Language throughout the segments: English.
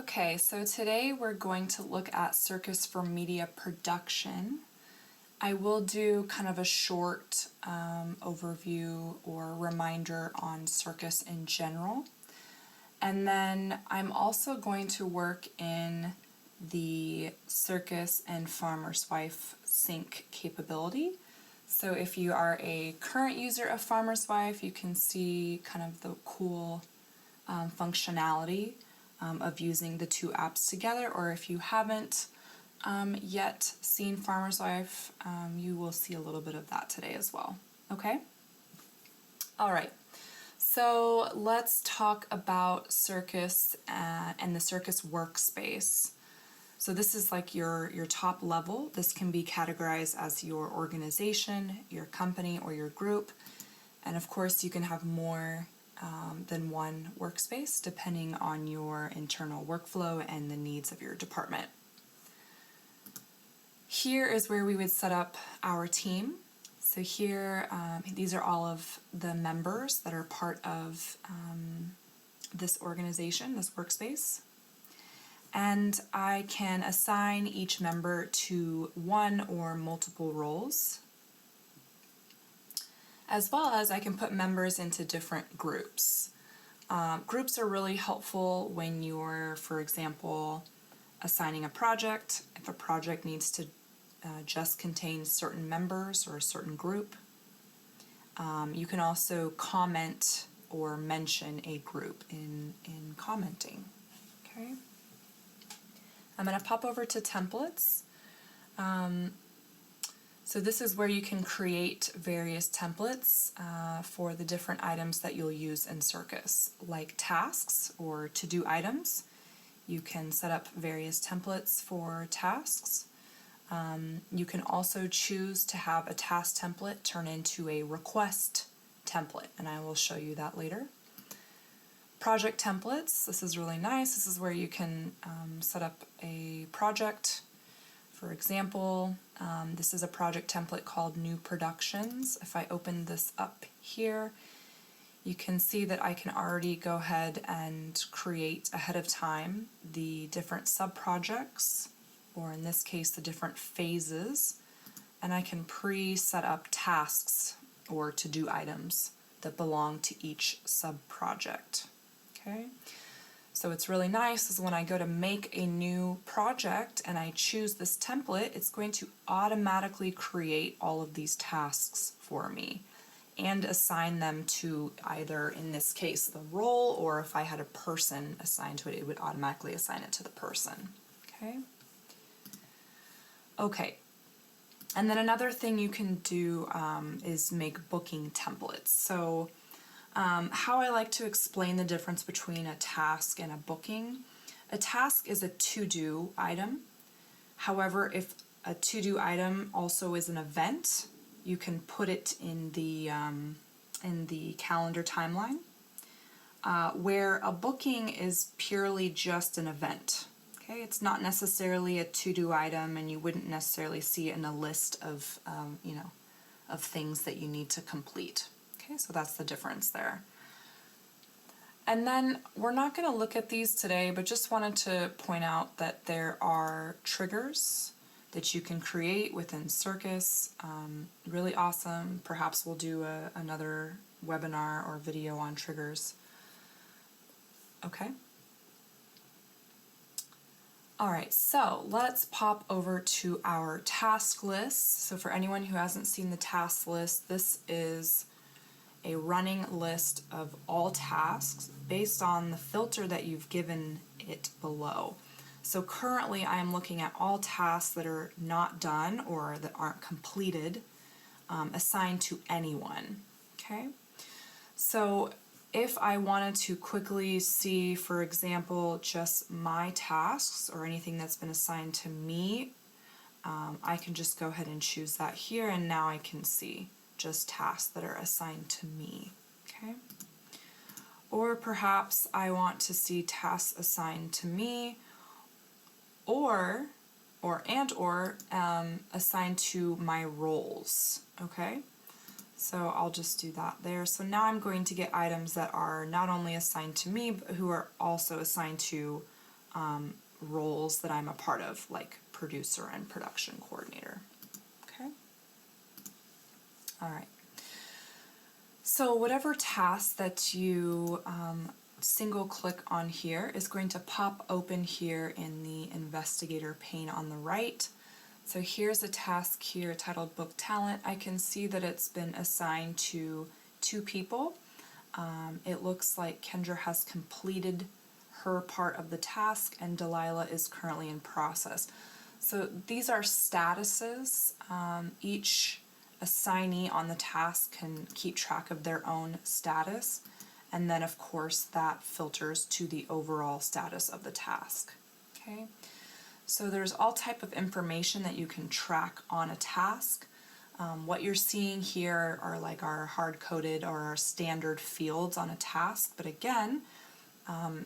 Okay, so today we're going to look at Cirkus for media production. I will do kind of a short overview or reminder on Cirkus in general. And then I'm also going to work in the Cirkus and Farmer's Wife sync capability. So if you are a current user of Farmer's Wife, you can see kind of the cool functionality of using the two apps together, or if you haven't yet seen Farmer's Wife, you will see a little bit of that today as well. Okay? All right. So let's talk about Cirkus and the Cirkus Workspace. So this is like your top level. This can be categorized as your organization, your company, or your group. And of course, you can have more than one workspace depending on your internal workflow and the needs of your department. Here is where we would set up our team. So here, these are all of the members that are part of this organization, this workspace. And I can assign each member to one or multiple roles, as well as I can put members into different groups. Groups are really helpful when you're, for example, assigning a project. If a project needs to just contain certain members or a certain group. You can also comment or mention a group in commenting. Okay. I'm going to pop over to templates. So this is where you can create various templates for the different items that you'll use in Cirkus, like tasks or to-do items. You can set up various templates for tasks. You can also choose to have a task template turn into a request template, and I will show you that later. Project templates, this is really nice. This is where you can set up a project. For example, this is a project template called New Productions. If I open this up here, you can see that I can already go ahead and create ahead of time the different sub-projects, or in this case, the different phases, and I can pre-set up tasks or to-do items that belong to each sub-project. Okay? So it's really nice is when I go to make a new project and I choose this template, it's going to automatically create all of these tasks for me and assign them to either, in this case, the role, or if I had a person assigned to it, it would automatically assign it to the person. Okay? Okay. And then another thing you can do is make booking templates. So how I like to explain the difference between a task and a booking. A task is a to-do item. However, if a to-do item also is an event, you can put it in the calendar timeline, where a booking is purely just an event. Okay, it's not necessarily a to-do item, and you wouldn't necessarily see it in a list of of things that you need to complete. Okay, so that's the difference there. And then we're not going to look at these today, but just wanted to point out that there are triggers that you can create within Cirkus. Really awesome. Perhaps we'll do another webinar or video on triggers. Okay. All right, so let's pop over to our task list. So for anyone who hasn't seen the task list, this is a running list of all tasks based on the filter that you've given it below. So currently I am looking at all tasks that are not done or that aren't completed, assigned to anyone. Okay, so if I wanted to quickly see, for example, just my tasks or anything that's been assigned to me, I can just go ahead and choose that here, and now I can see just tasks that are assigned to me. Okay. Or perhaps I want to see tasks assigned to me, or assigned to my roles. Okay. So I'll just do that there. So now I'm going to get items that are not only assigned to me, but who are also assigned to roles that I'm a part of, like producer and production coordinator. Okay? All right. So whatever task that you single click on here is going to pop open here in the investigator pane on the right. So here's a task here titled Book Talent. I can see that it's been assigned to 2 people. It looks like Kendra has completed her part of the task and Delilah is currently in process. So these are statuses. Each assignee on the task can keep track of their own status, and then of course that filters to the overall status of the task. Okay, so there's all type of information that you can track on a task. What you're seeing here are like our hard-coded or our standard fields on a task, but again,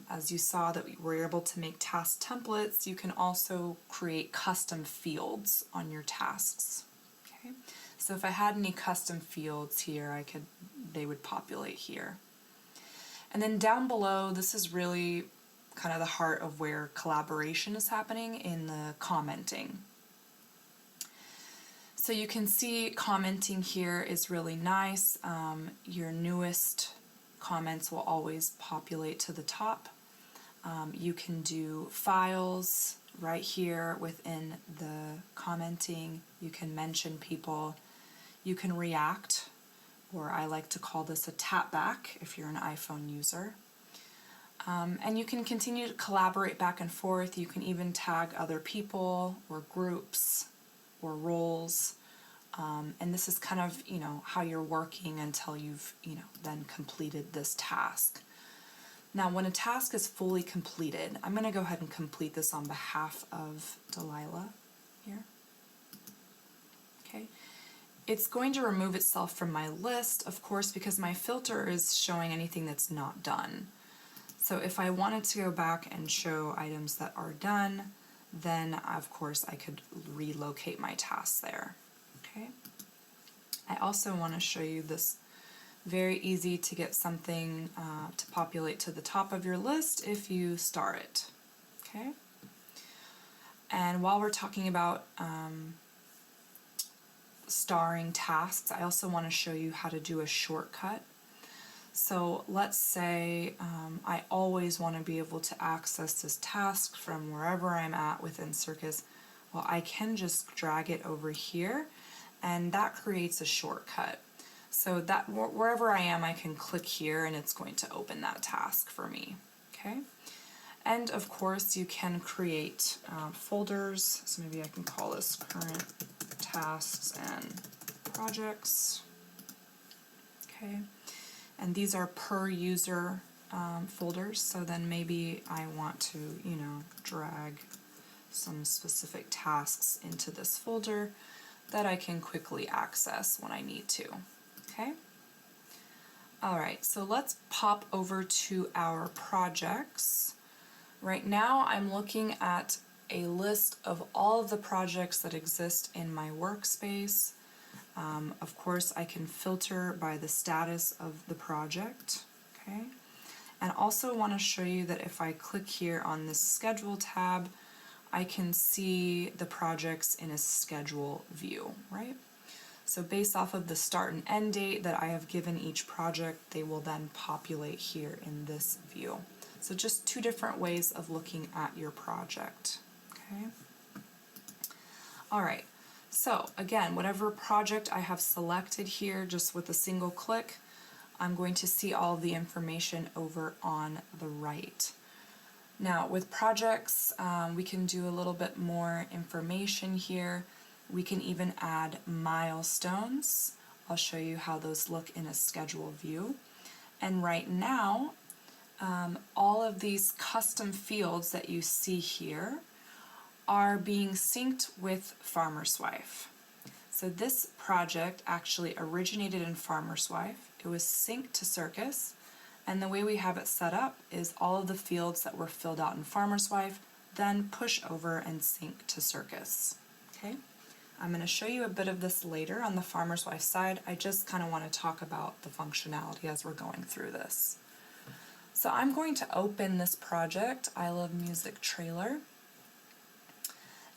as you saw that we were able to make task templates, you can also create custom fields on your tasks. Okay, so if I had any custom fields here, they would populate here. And then down below, this is really kind of the heart of where collaboration is happening in the commenting. So you can see commenting here is really nice. Your newest comments will always populate to the top. You can do files right here within the commenting. You can mention people. You can react, or I like to call this a tap back if you're an iPhone user. And you can continue to collaborate back and forth. You can even tag other people or groups or roles. And this is kind of, how you're working until you've, then completed this task. Now, when a task is fully completed, I'm going to go ahead and complete this on behalf of Delilah here. Okay. It's going to remove itself from my list, of course, because my filter is showing anything that's not done. So if I wanted to go back and show items that are done, then of course I could relocate my tasks there. Okay. I also want to show you this very easy to get something to populate to the top of your list if you star it. Okay. And while we're talking about starring tasks, I also want to show you how to do a shortcut. So let's say I always want to be able to access this task from wherever I'm at within Cirkus. Well, I can just drag it over here, and that creates a shortcut. So that wherever I am, I can click here and it's going to open that task for me. Okay. And of course you can create folders. So maybe I can call this current tasks and projects. Okay. And these are per user folders. So then maybe I want to, drag some specific tasks into this folder that I can quickly access when I need to. Okay. All right, so let's pop over to our projects. Right now I'm looking at a list of all of the projects that exist in my workspace. Of course, I can filter by the status of the project. Okay. And also want to show you that if I click here on this schedule tab, I can see the projects in a schedule view, right? So based off of the start and end date that I have given each project, they will then populate here in this view. So just 2 different ways of looking at your project. Okay. All right. So again, whatever project I have selected here, just with a single click, I'm going to see all the information over on the right. Now with projects, we can do a little bit more information here. We can even add milestones. I'll show you how those look in a schedule view. And right now, all of these custom fields that you see here are being synced with Farmer's Wife. So this project actually originated in Farmer's Wife. It was synced to Cirkus, and the way we have it set up is all of the fields that were filled out in Farmer's Wife then push over and sync to Cirkus. Okay. I'm going to show you a bit of this later on the Farmer's Wife side. I just kind of want to talk about the functionality as we're going through this. So I'm going to open this project, I Love Music trailer.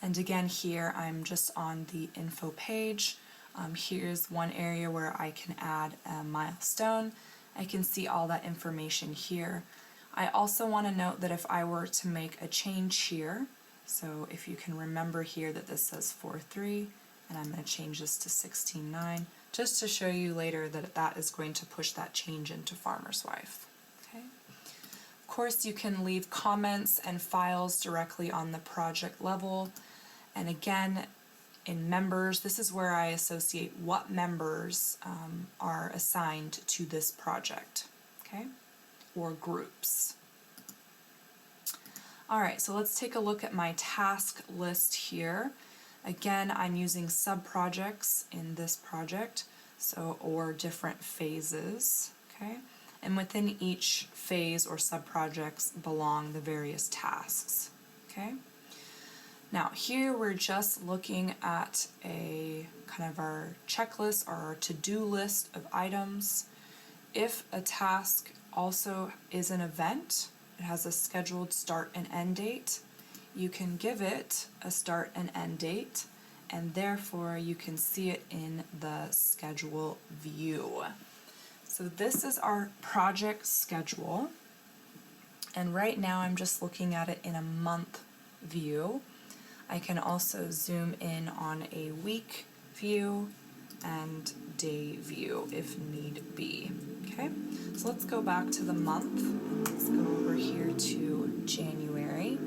And again, here I'm just on the info page. Here's one area where I can add a milestone. I can see all that information here. I also want to note that if I were to make a change here, so if you can remember here that this says 4.3, and I'm going to change this to 16.9, just to show you later that that is going to push that change into Farmer's Wife. Okay. Of course, you can leave comments and files directly on the project level. And again, in members, this is where I associate what members are assigned to this project, okay, or groups. All right, so let's take a look at my task list here. Again, I'm using sub-projects in this project, so or different phases, okay? And within each phase or sub-projects belong the various tasks, okay? Now here we're just looking at a kind of our checklist or our to-do list of items. If a task also is an event, it has a scheduled start and end date, you can give it a start and end date, and therefore you can see it in the schedule view. So this is our project schedule, and right now I'm just looking at it in a month view. I can also zoom in on a week view and day view if need be. Okay, so let's go back to the month. Let's go over here to January.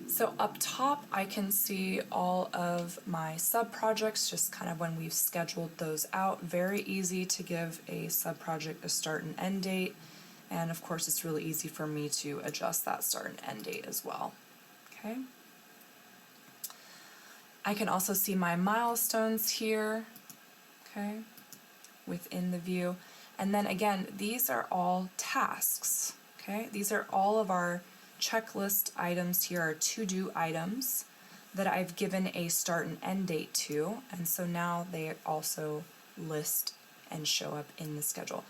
So up top I can see all of my sub-projects, just kind of when we've scheduled those out. Very easy to give a sub-project a start and end date, and of course it's really easy for me to adjust that start and end date as well. Okay. I can also see my milestones here, okay, within the view. And then again, these are all tasks, okay? These are all of our checklist items here, our to-do items that I've given a start and end date to, and so now they also list and show up in the schedule.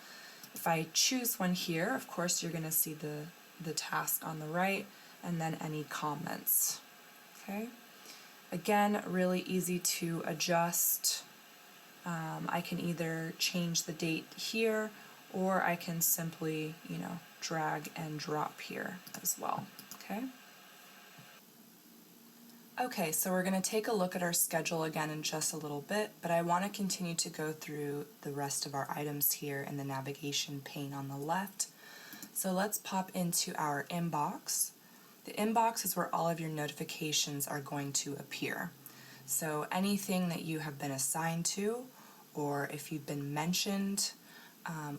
If I choose one here, of course you're going to see the task on the right and then any comments, okay? Again, really easy to adjust. I can either change the date here, or I can simply, drag and drop here as well, okay? Okay, so we're going to take a look at our schedule again in just a little bit, but I want to continue to go through the rest of our items here in the navigation pane on the left. So let's pop into our inbox. The inbox is where all of your notifications are going to appear. So anything that you have been assigned to, or if you've been mentioned,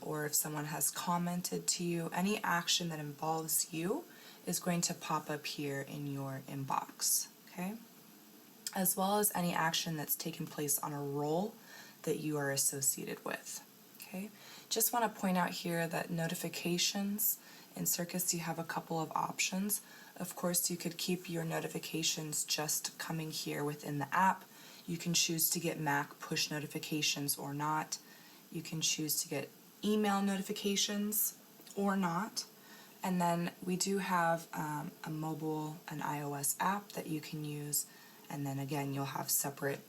or if someone has commented to you, any action that involves you is going to pop up here in your inbox, okay? As well as any action that's taken place on a role that you are associated with, okay? Just want to point out here that notifications, in Cirkus you have a couple of options. Of course, you could keep your notifications just coming here within the app. You can choose to get Mac push notifications or not. You can choose to get email notifications or not. And then we do have a mobile and iOS app that you can use. And then again, you'll have separate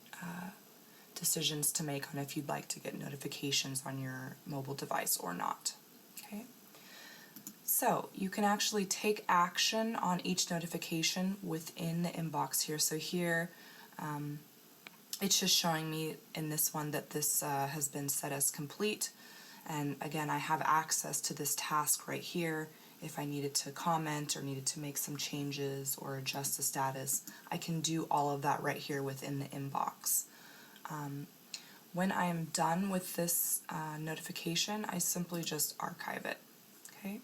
decisions to make on if you'd like to get notifications on your mobile device or not. Okay. So you can actually take action on each notification within the inbox here. So here it's just showing me in this one that this has been set as complete. And again, I have access to this task right here. If I needed to comment or needed to make some changes or adjust the status, I can do all of that right here within the inbox. When I am done with this notification, I simply just archive it. Okay.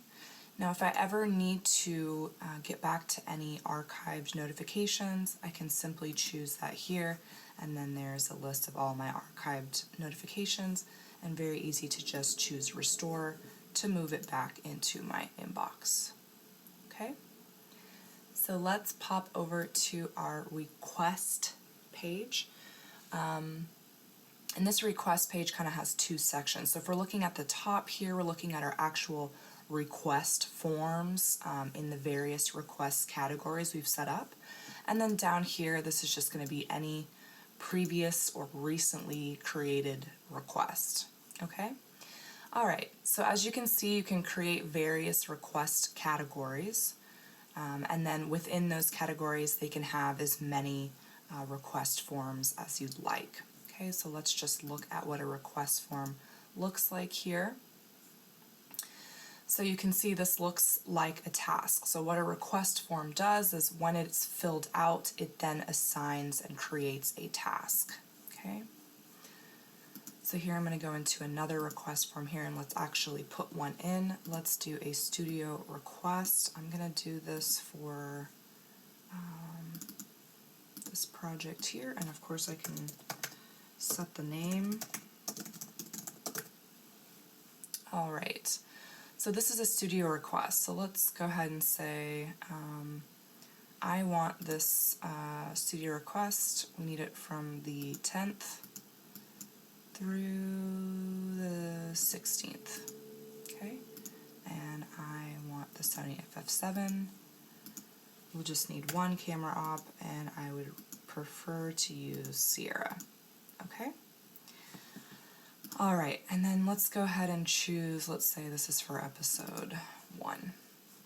Now, if I ever need to get back to any archived notifications, I can simply choose that here, and then there's a list of all my archived notifications, and very easy to just choose Restore to move it back into my inbox. Okay? So let's pop over to our request page. And this request page kind of has two sections. So if we're looking at the top here, we're looking at our actual request forms in the various request categories we've set up. And then down here, this is just going to be any previous or recently created request. Okay? All right, so as you can see, you can create various request categories, and then within those categories, they can have as many request forms as you'd like. Okay, so let's just look at what a request form looks like here. So you can see this looks like a task. So what a request form does is when it's filled out, it then assigns and creates a task. Okay. So here I'm going to go into another request form here, and let's actually put one in. Let's do a studio request. I'm going to do this for this project here, and of course I can set the name. All right. So this is a studio request. So let's go ahead and say I want this studio request. We need it from the 10th through the 16th. Okay, and I want the Sony FF7. We'll just need one camera op, and I would prefer to use Sierra. Okay. All right, and then let's go ahead and choose, let's say this is for episode 1.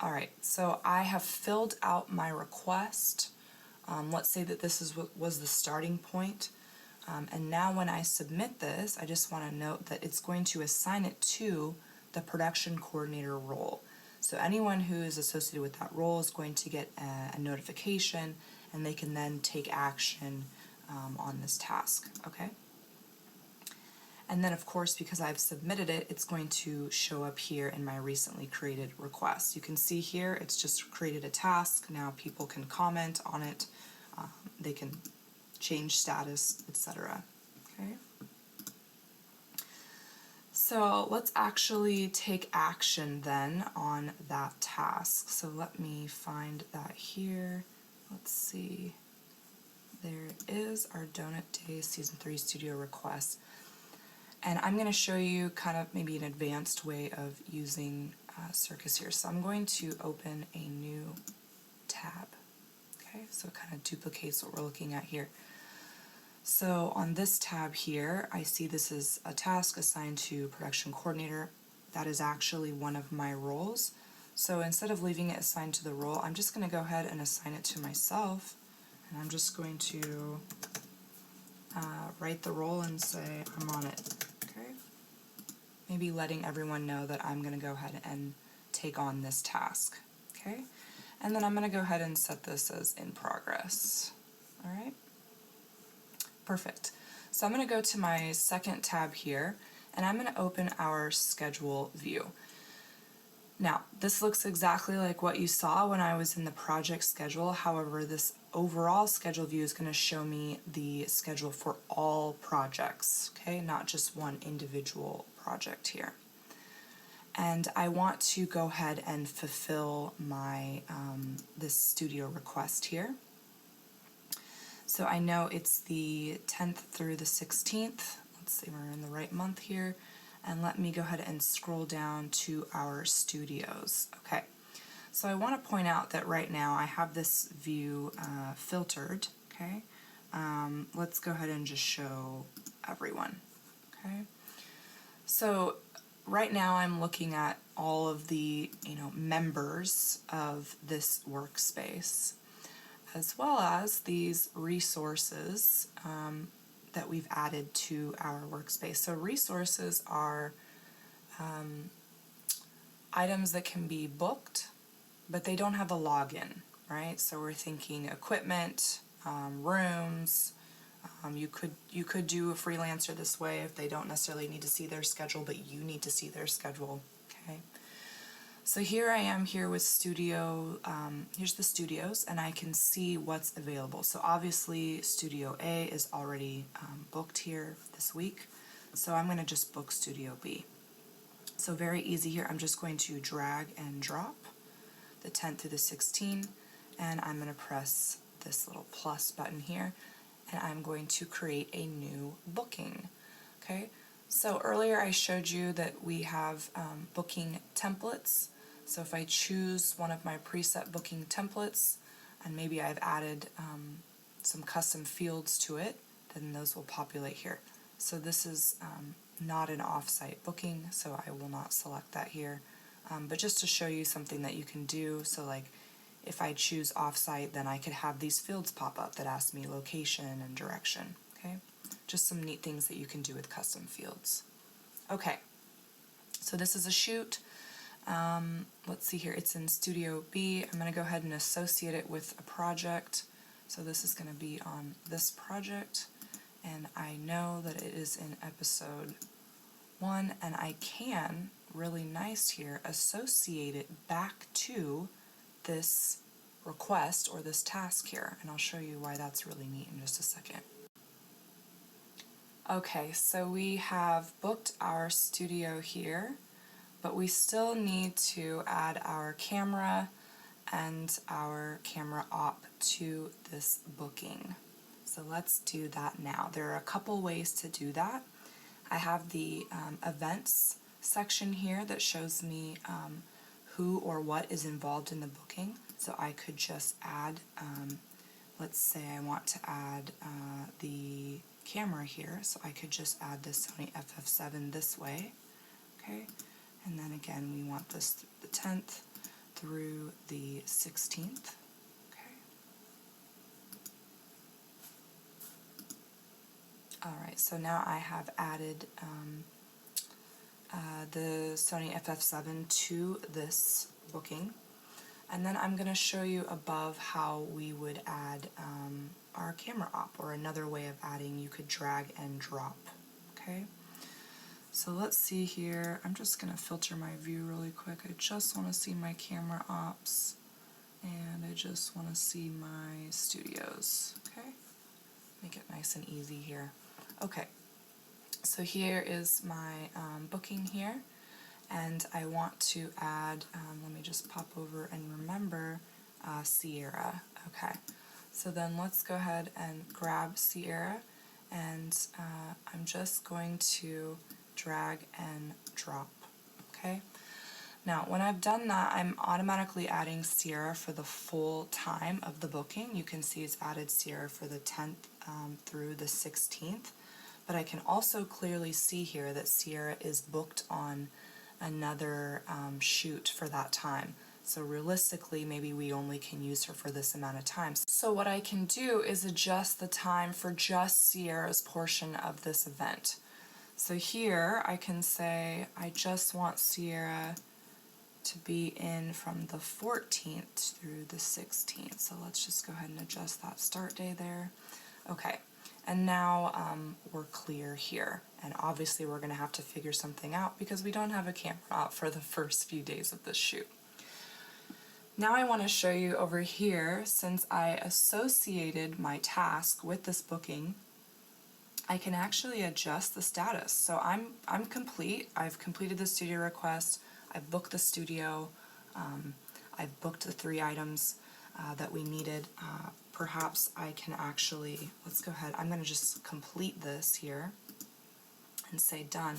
All right, so I have filled out my request. Let's say that this was the starting point. And now when I submit this, I just want to note that it's going to assign it to the production coordinator role. So anyone who is associated with that role is going to get a notification, and they can then take action on this task, okay? And then of course, because I've submitted it, it's going to show up here in my recently created request. You can see here, it's just created a task. Now people can comment on it, they can change status, etc. Okay. So let's actually take action then on that task. So let me find that here. Let's see. There it is, our Donut Day Season 3 Studio request. And I'm going to show you kind of maybe an advanced way of using Cirkus here. So I'm going to open a new tab. Okay, so it kind of duplicates what we're looking at here. So on this tab here, I see this is a task assigned to production coordinator. That is actually one of my roles. So instead of leaving it assigned to the role, I'm just going to go ahead and assign it to myself. And I'm just going to write the role and say I'm on it. Okay. Maybe letting everyone know that I'm going to go ahead and take on this task. Okay. And then I'm going to go ahead and set this as in progress. All right. Perfect. So I'm going to go to my second tab here, and I'm going to open our schedule view. Now, this looks exactly like what you saw when I was in the project schedule. However, this overall schedule view is going to show me the schedule for all projects, okay, not just one individual project here. And I want to go ahead and fulfill my this studio request here. So I know it's the 10th through the 16th. Let's see, we're in the right month here. And let me go ahead and scroll down to our studios. Okay, so I want to point out that right now I have this view filtered. Okay, let's go ahead and just show everyone. Okay, so right now I'm looking at all of the members of this workspace, as well as these resources that we've added to our workspace. So resources are items that can be booked, but they don't have a login, right? So we're thinking equipment, rooms. You could do a freelancer this way if they don't necessarily need to see their schedule, but you need to see their schedule. Okay. So here I am here with studio, here's the studios, and I can see what's available. So obviously Studio A is already booked here this week, so I'm going to just book Studio B. So very easy here, I'm just going to drag and drop the 10th through the 16th, and I'm going to press this little plus button here, and I'm going to create a new booking. Okay, so earlier I showed you that we have booking templates. So if I choose one of my preset booking templates, and maybe I've added some custom fields to it, then those will populate here. So this is not an off-site booking, so I will not select that here. But just to show you something that you can do, so like if I choose off-site, then I could have these fields pop up that ask me location and direction. Okay, just some neat things that you can do with custom fields. Okay, so this is a shoot. Let's see here, it's in Studio B. I'm going to go ahead and associate it with a project. So this is going to be on this project, and I know that it is in episode 1, and I can, really nice here, associate it back to this request or this task here, and I'll show you why that's really neat in just a second. Okay, so we have booked our studio here, but we still need to add our camera and our camera op to this booking. So let's do that now. There are a couple ways to do that. I have the events section here that shows me who or what is involved in the booking. So I could just add, let's say I want to add the camera here, so I could just add the Sony FF7 this way, okay? And then again, we want this the 10th through the 16th, okay? Alright, so now I have added the Sony FF7 to this booking, and then I'm going to show you above how we would add our camera op, or another way of adding, you could drag and drop, okay? So let's see here, I'm just going to filter my view really quick. I just want to see my camera ops, and I just want to see my studios, okay? Make it nice and easy here. Okay, so here is my booking here, and I want to add, let me just pop over and remember Sierra. Okay, so then let's go ahead and grab Sierra, and I'm just going to drag and drop, okay? Now, when I've done that, I'm automatically adding Sierra for the full time of the booking. You can see it's added Sierra for the 10th through the 16th, but I can also clearly see here that Sierra is booked on another shoot for that time. So realistically, maybe we only can use her for this amount of time. So what I can do is adjust the time for just Sierra's portion of this event. So here I can say I just want Sierra to be in from the 14th through the 16th. So let's just go ahead and adjust that start day there. Okay, and now we're clear here. And obviously we're going to have to figure something out because we don't have a camera op for the first few days of this shoot. Now I want to show you over here, since I associated my task with this booking, I can actually adjust the status. So I'm complete. I've completed the studio request. I've booked the studio. I've booked the 3 items that we needed. Perhaps I can actually, let's go ahead. I'm going to just complete this here and say done.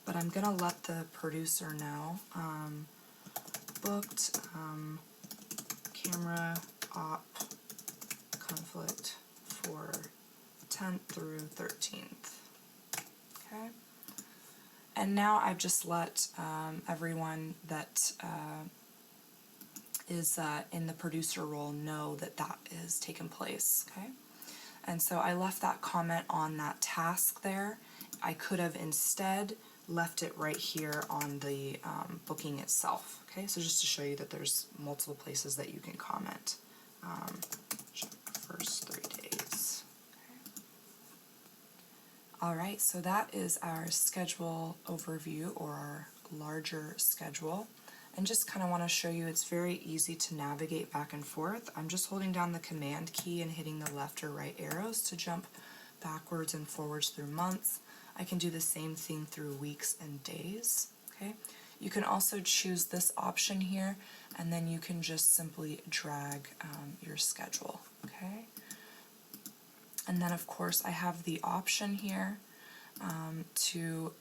But I'm going to let the producer know. Booked camera op conflict for 10th through 13th. Okay, and now I've just let everyone that is in the producer role know that that is taken place. Okay, and so I left that comment on that task there. I could have instead left it right here on the booking itself. Okay, so just to show you that there's multiple places that you can comment. Check first 3 days. Okay. Alright, so that is our schedule overview, or our larger schedule. And just kind of want to show you it's very easy to navigate back and forth. I'm just holding down the command key and hitting the left or right arrows to jump backwards and forwards through months. I can do the same thing through weeks and days. Okay. You can also choose this option here, and then you can just simply drag your schedule. Okay. And then of course I have the option here to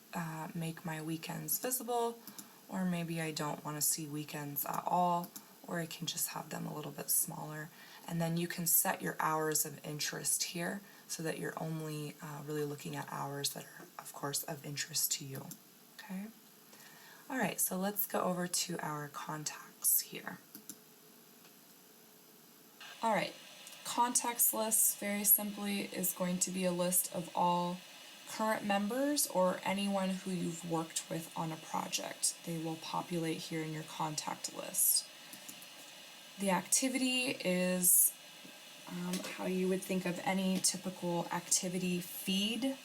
make my weekends visible, or maybe I don't want to see weekends at all, or I can just have them a little bit smaller. And then you can set your hours of interest here so that you're only really looking at hours that are, of course, of interest to you. Okay? Alright, so let's go over to our contacts here. Alright, contacts list, very simply, is going to be a list of all current members or anyone who you've worked with on a project. They will populate here in your contact list. The activity is how you would think of any typical activity feed.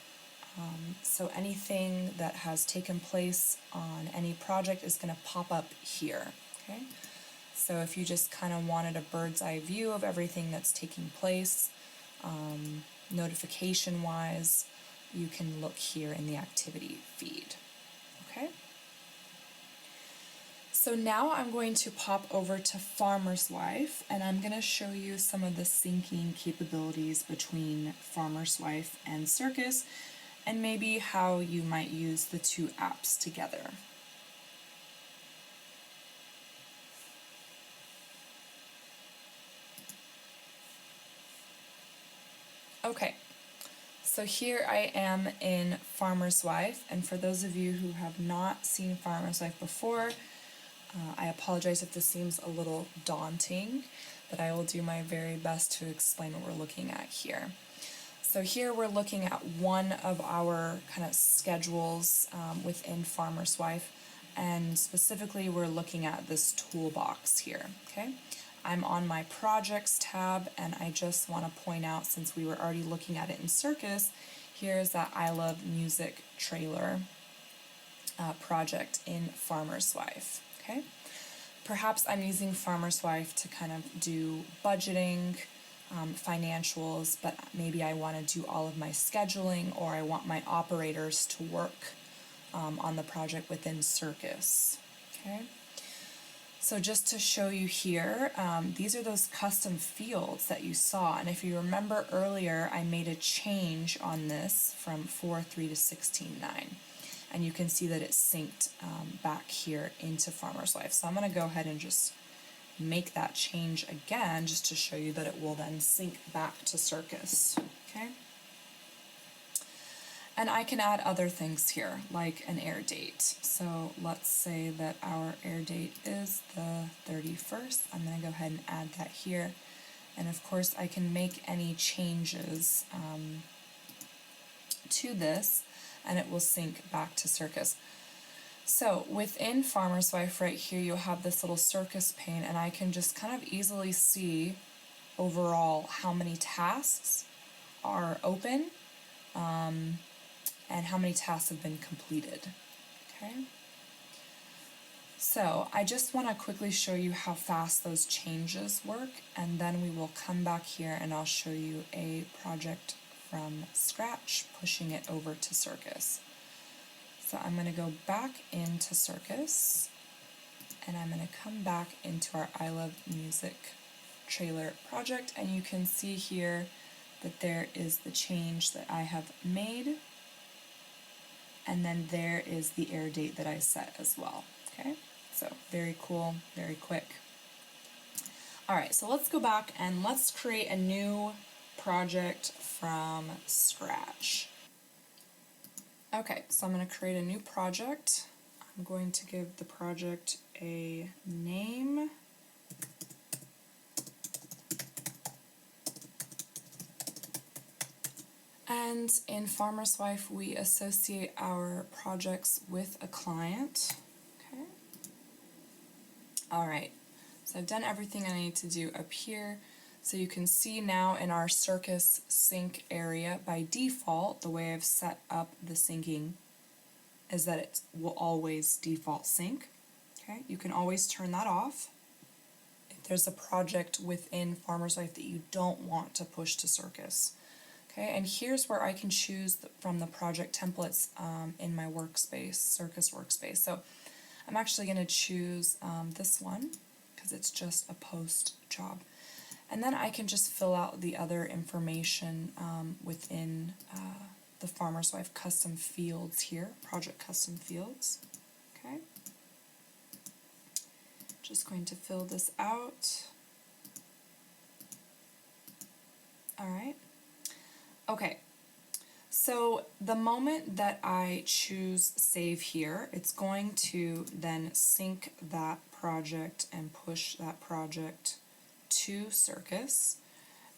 So anything that has taken place on any project is going to pop up here. Okay? So if you just kind of wanted a bird's eye view of everything that's taking place, notification-wise, you can look here in the activity feed. Okay? So now I'm going to pop over to Farmer's Wife, and I'm going to show you some of the syncing capabilities between Farmer's Wife and Cirkus, and maybe how you might use the two apps together. Okay, so here I am in Farmer's Wife, and for those of you who have not seen Farmer's Wife before, I apologize if this seems a little daunting, but I will do my very best to explain what we're looking at here. So here we're looking at one of our kind of schedules within Farmer's Wife, and specifically we're looking at this toolbox here, okay? I'm on my Projects tab, and I just want to point out, since we were already looking at it in Cirkus, here's that I Love Music trailer project in Farmer's Wife. Okay? Perhaps I'm using Farmer's Wife to kind of do budgeting, financials, but maybe I want to do all of my scheduling, or I want my operators to work on the project within Cirkus. Okay? So just to show you here, these are those custom fields that you saw, and if you remember earlier, I made a change on this from 4.3 to 16.9. And you can see that it's synced back here into Farmer's Wife. So I'm going to go ahead and just make that change again, just to show you that it will then sync back to Cirkus. Okay? And I can add other things here, like an air date. So let's say that our air date is the 31st. I'm going to go ahead and add that here. And of course I can make any changes to this, and it will sync back to Cirkus. So within Farmer's Wife right here, you'll have this little Cirkus pane, and I can just kind of easily see overall how many tasks are open and how many tasks have been completed. Okay. So I just want to quickly show you how fast those changes work, and then we will come back here and I'll show you a project from scratch, pushing it over to Cirkus. So I'm going to go back into Cirkus, and I'm going to come back into our I Love Music trailer project, and you can see here that there is the change that I have made, and then there is the air date that I set as well. Okay, so very cool, very quick. Alright, so let's go back and let's create a new project from scratch. Okay, so I'm going to create a new project. I'm going to give the project a name. And in Farmer's Wife, we associate our projects with a client. Okay. Alright, so I've done everything I need to do up here. So you can see now in our Cirkus sync area, by default, the way I've set up the syncing is that it will always default sync. Okay, you can always turn that off if there's a project within Farmer's Wife that you don't want to push to Cirkus. Okay, and here's where I can choose from the project templates in my Workspace, Cirkus Workspace. So I'm actually going to choose this one because it's just a post job. And then I can just fill out the other information within the Farmer's Wife custom fields here, project custom fields. Okay. Just going to fill this out. All right. Okay. So the moment that I choose save here, it's going to then sync that project and push that project to Cirkus.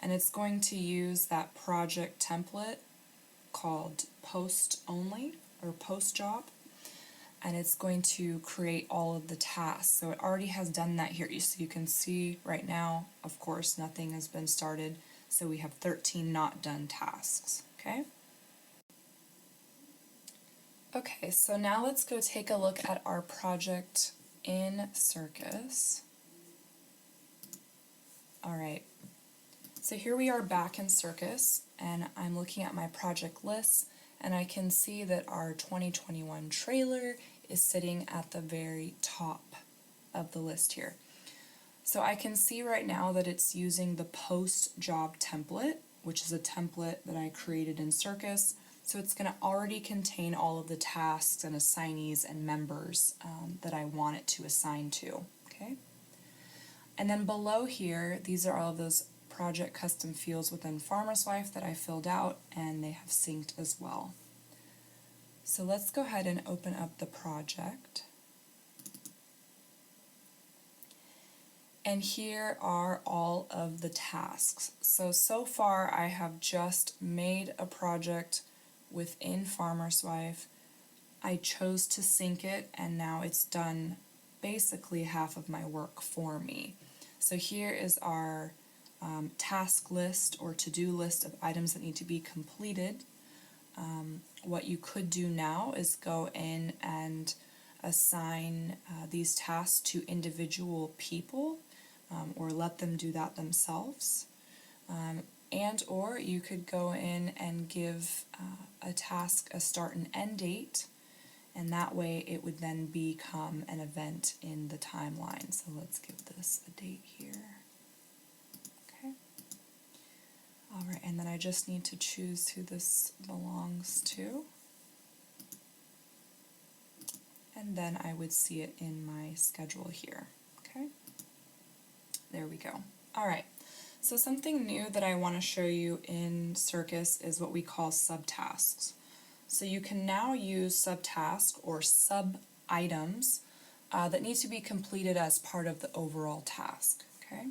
And it's going to use that project template called post only or post job. And it's going to create all of the tasks. So it already has done that here. So you can see right now, of course, nothing has been started. So we have 13 not done tasks, okay? Okay, so now let's go take a look at our project in Cirkus. All right, so here we are back in Cirkus, and I'm looking at my project list, and I can see that our 2021 trailer is sitting at the very top of the list here. So I can see right now that it's using the post job template, which is a template that I created in Cirkus. So it's going to already contain all of the tasks and assignees and members that I want it to assign to, okay? And then below here, these are all of those project custom fields within Farmer's Wife that I filled out, and they have synced as well. So let's go ahead and open up the project. And here are all of the tasks. So far I have just made a project within Farmer's Wife. I chose to sync it, and now it's done basically half of my work for me. So here is our task list or to-do list of items that need to be completed. What you could do now is go in and assign these tasks to individual people, or let them do that themselves. And or you could go in and give a task a start and end date, and that way it would then become an event in the timeline. So let's give this a date here. Okay. All right, and then I just need to choose who this belongs to. And then I would see it in my schedule here. Okay. There we go. All right. So something new that I want to show you in Cirkus is what we call subtasks. So you can now use subtasks or sub-items that need to be completed as part of the overall task, okay?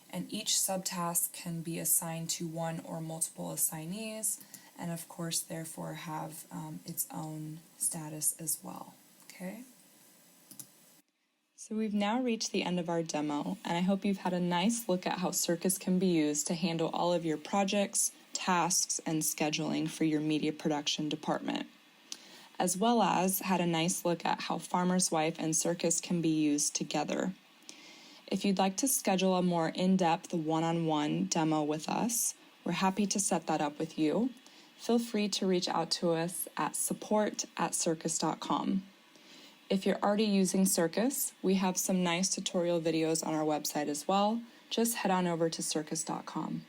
And each subtask can be assigned to one or multiple assignees, and of course therefore have its own status as well, okay? So we've now reached the end of our demo, and I hope you've had a nice look at how Cirkus can be used to handle all of your projects, tasks, and scheduling for your media production department, as well as had a nice look at how Farmer's Wife and Cirkus can be used together. If you'd like to schedule a more in-depth one-on-one demo with us, we're happy to set that up with you. Feel free to reach out to us at support@cirkus.com. If you're already using Cirkus, we have some nice tutorial videos on our website as well. Just head on over to cirkus.com.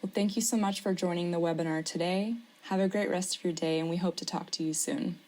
Well, thank you so much for joining the webinar today. Have a great rest of your day, and we hope to talk to you soon.